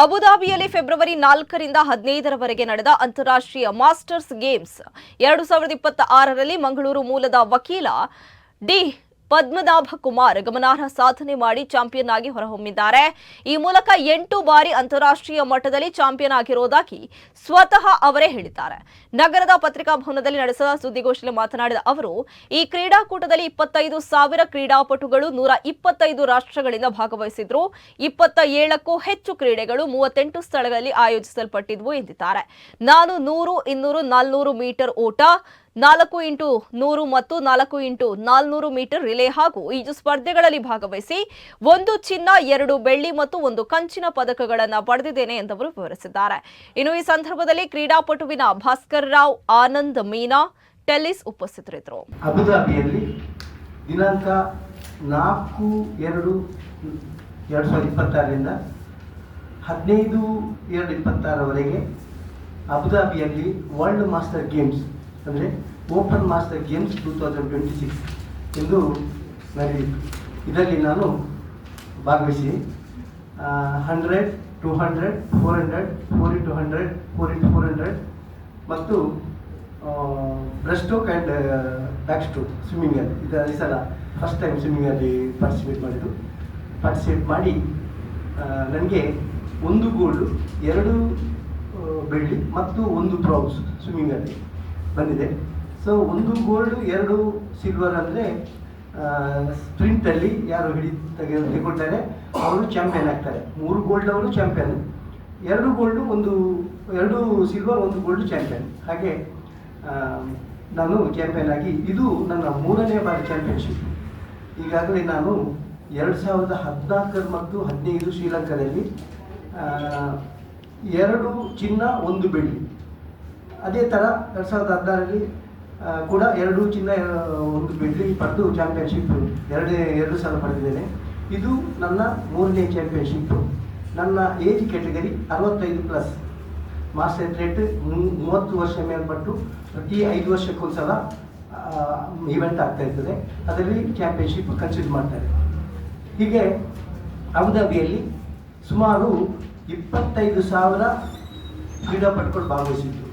ಅಬುಧಾಬಿಯಲ್ಲಿ February 4ರಿಂದ 15ರವರೆಗೆ ನಡೆದ ಅಂತಾರಾಷ್ಟ್ರೀಯ masters games 2026ರಲ್ಲಿ Mangaluru ಮೂಲದ ವಕೀಲ ಡಿ ಪದ್ಮನಾಭ ಕುಮಾರ್ ಗಮನಾರ್ಹ ಸಾಧನೆ ಮಾಡಿ ಚಾಂಪಿಯನ್ ಆಗಿ ಹೊರಹೊಮ್ಮಿದ್ದಾರೆ. ಈ ಮೂಲಕ 8 ಬಾರಿ ಅಂತಾರಾಷ್ಟ್ರೀಯ ಮಟ್ಟದಲ್ಲಿ ಚಾಂಪಿಯನ್ ಆಗಿರೋದಾಗಿ ಸ್ವತಃ ಅವರೇ ಹೇಳಿದ್ದಾರೆ. ನಗರದ ಪತ್ರಿಕಾ ಭವನದಲ್ಲಿ ನಡೆಸಿದ ಸುದ್ದಿಗೋಷ್ಠಿಯಲ್ಲಿ ಮಾತನಾಡಿದ ಅವರು, ಈ ಕ್ರೀಡಾಕೂಟದಲ್ಲಿ 25,000 ಕ್ರೀಡಾಪಟುಗಳು 125 ರಾಷ್ಟ್ರಗಳಿಂದ ಭಾಗವಹಿಸಿದ್ರು. 27ಕ್ಕೂ ಹೆಚ್ಚು ಕ್ರೀಡೆಗಳು 38 ಸ್ಥಳಗಳಲ್ಲಿ ಆಯೋಜಿಸಲ್ಪಟ್ಟಿದ್ವು ಎಂದಿದ್ದಾರೆ. ನಾನು 100, 200, 400 ಮೀಟರ್ ಓಟ, 4x100 ಮತ್ತು 4x400 ಮೀಟರ್ ರಿಲೇ ಹಾಗೂ ಈಜು ಸ್ಪರ್ಧೆಗಳಲ್ಲಿ ಭಾಗವಹಿಸಿ 1 ಚಿನ್ನ, 2 ಬೆಳ್ಳಿ ಮತ್ತು 1 ಕಂಚಿನ ಪದಕಗಳನ್ನು ಪಡೆದಿದ್ದೇನೆ ಎಂದವರು ವಿವರಿಸಿದ್ದಾರೆ. ಇನ್ನು ಈ ಸಂದರ್ಭದಲ್ಲಿ ಕ್ರೀಡಾಪಟುವಿನ ಭಾಸ್ಕರ್ ರಾವ್, ಆನಂದ್, ಮೀನಾ, ಟೆಲ್ಲಿಸ್ ಉಪಸ್ಥಿತರಿದ್ದರು. ಅಬುಧಾಬಿಯಲ್ಲಿ ದಿನಾಂಕ 4/2/2026ರಿಂದ 15/2/26ರವರೆಗೆ ಅಬುಧಾಬಿಯಲ್ಲಿ ವರ್ಲ್ಡ್ ಮಾಸ್ಟರ್ ಗೇಮ್ಸ್ ಅಂದರೆ ಓಪನ್ ಮಾಸ್ಟರ್ ಗೇಮ್ಸ್ 2026 ಎಂದು ನಡೆಯಿತು. ಇದರಲ್ಲಿ ನಾನು ಭಾಗವಹಿಸಿ 100, 200, 400, 4x100, 4x400 ಮತ್ತು ಬ್ರೆಸ್ಟ್ ಆ್ಯಂಡ್ ಬ್ಯಾಕ್ ಸ್ಟ್ರೋಕ್ ಸ್ವಿಮ್ಮಿಂಗಲ್ಲಿ ಈ ಸಲ ಫಸ್ಟ್ ಟೈಮ್ ಸ್ವಿಮ್ಮಿಂಗಲ್ಲಿ ಪಾರ್ಟಿಸಿಪೇಟ್ ಮಾಡಿ ನನಗೆ 1 ಗೋಲ್ಡು, 2 ಬೆಳ್ಳಿ ಮತ್ತು 1 ಬ್ರೌನ್ಸ್ ಸ್ವಿಮ್ಮಿಂಗಲ್ಲಿ ಬಂದಿದೆ. ಸೊ 1 ಗೋಲ್ಡು, 2 ಸಿಲ್ವರ್ ಅಂದರೆ ಸ್ಪ್ರಿಂಟಲ್ಲಿ ಯಾರು ತೆಗೆದುಕೊಳ್ತಾರೆ ಅವರು ಚಾಂಪಿಯನ್ ಆಗ್ತಾರೆ. 3 ಗೋಲ್ಡ್ ಅವರು champion, 2 gold, 2 silver, 1 gold champion. ಹಾಗೆ ನಾನು ಚಾಂಪಿಯನ್ ಆಗಿ ಇದು ನನ್ನ 3ನೇ ಬಾರಿ ಚಾಂಪಿಯನ್ಶಿಪ್. ಈಗಾಗಲೇ ನಾನು 2014 ಮತ್ತು 15 ಶ್ರೀಲಂಕಾದಲ್ಲಿ 2 ಚಿನ್ನ, 1 ಬೆಳ್ಳಿ, ಅದೇ ಥರ 2016ರಲ್ಲಿ ಕೂಡ 2 ಚಿನ್ನ, 1 ಬೆಳ್ಳಿ ಪಡೆದು ಚಾಂಪಿಯನ್ಶಿಪ್ ಎರಡು ಸಲ ಪಡೆದಿದ್ದೇನೆ. ಇದು ನನ್ನ 3ನೇ ಚಾಂಪಿಯನ್ಶಿಪ್ಪು. ನನ್ನ ಏಜ್ ಕ್ಯಾಟಗರಿ 65+, ಮಾಸ್ಟರ್ ಅಥ್ಲೇಟ್ 30 ವರ್ಷ ಮೇಲ್ಪಟ್ಟು ಪ್ರತಿ 5 ವರ್ಷಕ್ಕೊಂದ್ಸಲ ಈವೆಂಟ್ ಆಗ್ತಾ ಇರ್ತದೆ. ಅದರಲ್ಲಿ ಚಾಂಪಿಯನ್ಶಿಪ್ ಕನ್ಸಿಡರ್ ಮಾಡ್ತಾರೆ. ಹೀಗೆ ಅಬುಧಾಬಿಯಲ್ಲಿ ಸುಮಾರು 25,000 ಕ್ರೀಡಾಪಟುಗಳು ಭಾಗವಹಿಸಿದ್ರು.